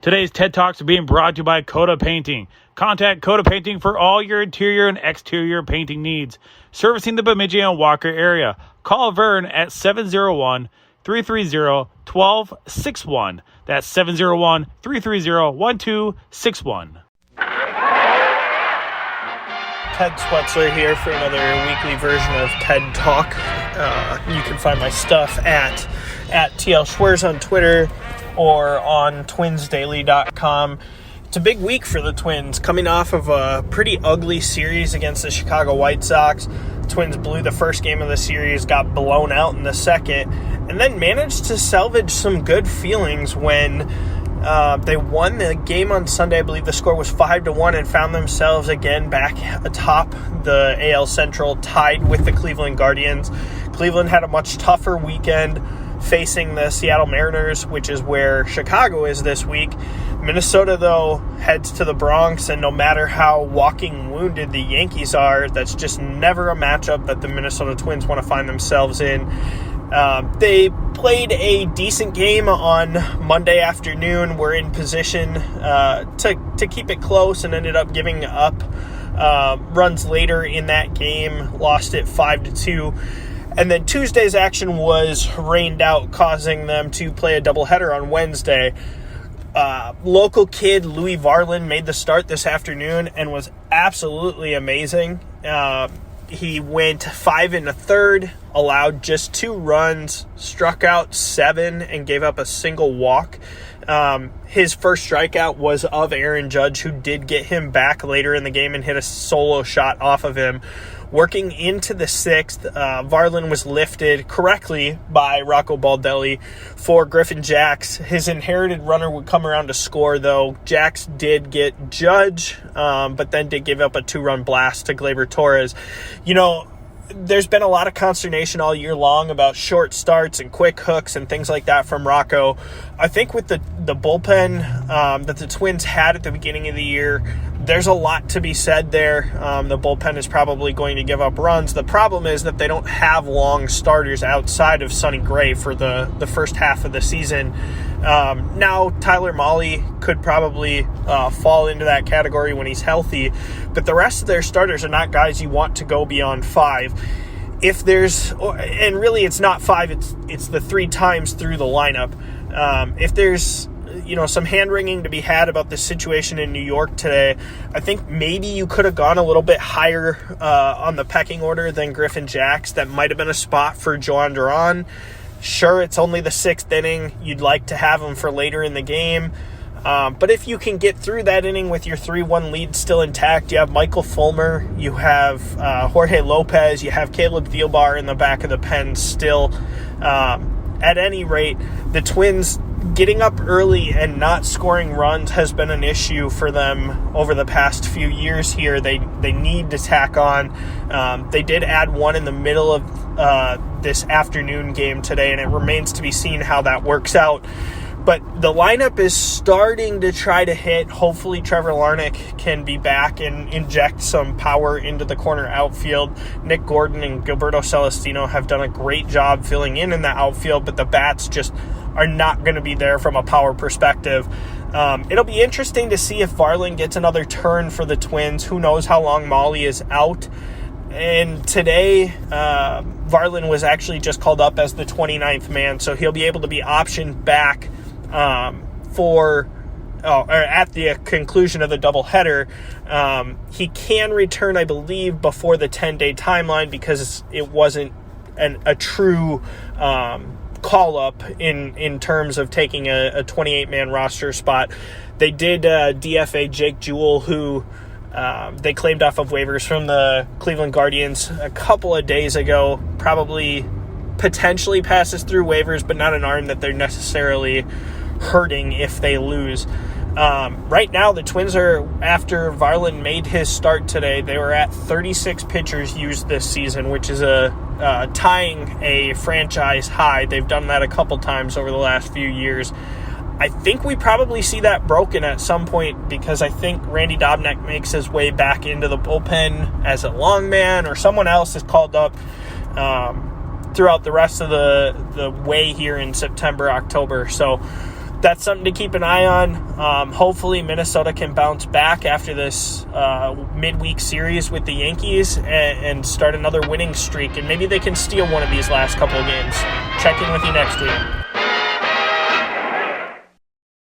Today's TED Talks are being brought to you by Coda Painting. Contact Coda Painting for all your interior and exterior painting needs. Servicing the Bemidji and Walker area. Call Vern at 701-330-1261. That's 701-330-1261. Ted Swetzler here for another weekly version of TED Talk. You can find my stuff at TL Schwers on Twitter or on twinsdaily.com. It's a big week for the Twins, coming off of a pretty ugly series against the Chicago White Sox. The Twins blew the first game of the series, got blown out in the second, and then managed to salvage some good feelings when they won the game on Sunday. I believe the score was 5-1, and found themselves again back atop the AL Central, tied with the Cleveland Guardians. Cleveland had a much tougher weekend facing the Seattle Mariners, which is where Chicago is this week. Minnesota, though, heads to the Bronx, and no matter how walking wounded the Yankees are, that's just never a matchup that the Minnesota Twins want to find themselves in. They played a decent game on Monday afternoon. Were in position to keep it close and ended up giving up runs later in that game, lost it 5-2. And then Tuesday's action was rained out, causing them to play a doubleheader on Wednesday. Local kid Louis Varland made the start this afternoon and was absolutely amazing. He went 5 1/3, allowed just 2 runs, struck out 7, and gave up a single walk. His first strikeout was of Aaron Judge, who did get him back later in the game and hit a solo shot off of him. Working into the 6th, Varland was lifted correctly by Rocco Baldelli for Griffin Jax. His inherited runner would come around to score, though. Jax did get Judge, but then did give up a 2-run blast to Gleyber Torres. You know, there's been a lot of consternation all year long about short starts and quick hooks and things like that from Rocco. I think with the bullpen that the Twins had at the beginning of the year, there's a lot to be said there. The bullpen is probably going to give up runs. The problem is that they don't have long starters outside of Sonny Gray for the first half of the season. Now, Tyler Mahle could probably fall into that category when he's healthy, but the rest of their starters are not guys you want to go beyond 5. If there's, and really it's not 5, it's the 3 times through the lineup. If there's some hand-wringing to be had about this situation in New York today, I think maybe you could have gone a little bit higher on the pecking order than Griffin Jax. That might have been a spot for Joan Duran. Sure, it's only the 6th inning. You'd like to have him for later in the game. But if you can get through that inning with your 3-1 lead still intact, you have Michael Fulmer, you have Jorge Lopez, you have Caleb Thielbar in the back of the pen still. At any rate, the Twins getting up early and not scoring runs has been an issue for them over the past few years here. They need to tack on. They did add one in the middle of this afternoon game today, and it remains to be seen how that works out. But the lineup is starting to try to hit. Hopefully Trevor Larnach can be back and inject some power into the corner outfield. Nick Gordon and Gilberto Celestino have done a great job filling in the outfield, but the bats just are not going to be there from a power perspective. It'll be interesting to see if Varland gets another turn for the Twins. Who knows how long Mahle is out. And today, Varland was actually just called up as the 29th man, so he'll be able to be optioned back at the conclusion of the doubleheader. He can return, I believe, before the 10-day timeline because it wasn't a true call-up in terms of taking a 28-man roster spot. They did DFA Jake Jewell, who they claimed off of waivers from the Cleveland Guardians a couple of days ago. Probably potentially passes through waivers, but not an arm that they're necessarily hurting if they lose. Right now, the Twins are, after Varland made his start today, they were at 36 pitchers used this season, which is tying a franchise high. They've done that a couple times over the last few years. I think we probably see that broken at some point because I think Randy Dobnak makes his way back into the bullpen as a long man, or someone else is called up throughout the rest of the way here in September, October. So that's something to keep an eye on. Hopefully Minnesota can bounce back after this midweek series with the Yankees and start another winning streak, and maybe they can steal one of these last couple of games. Check in with you next week.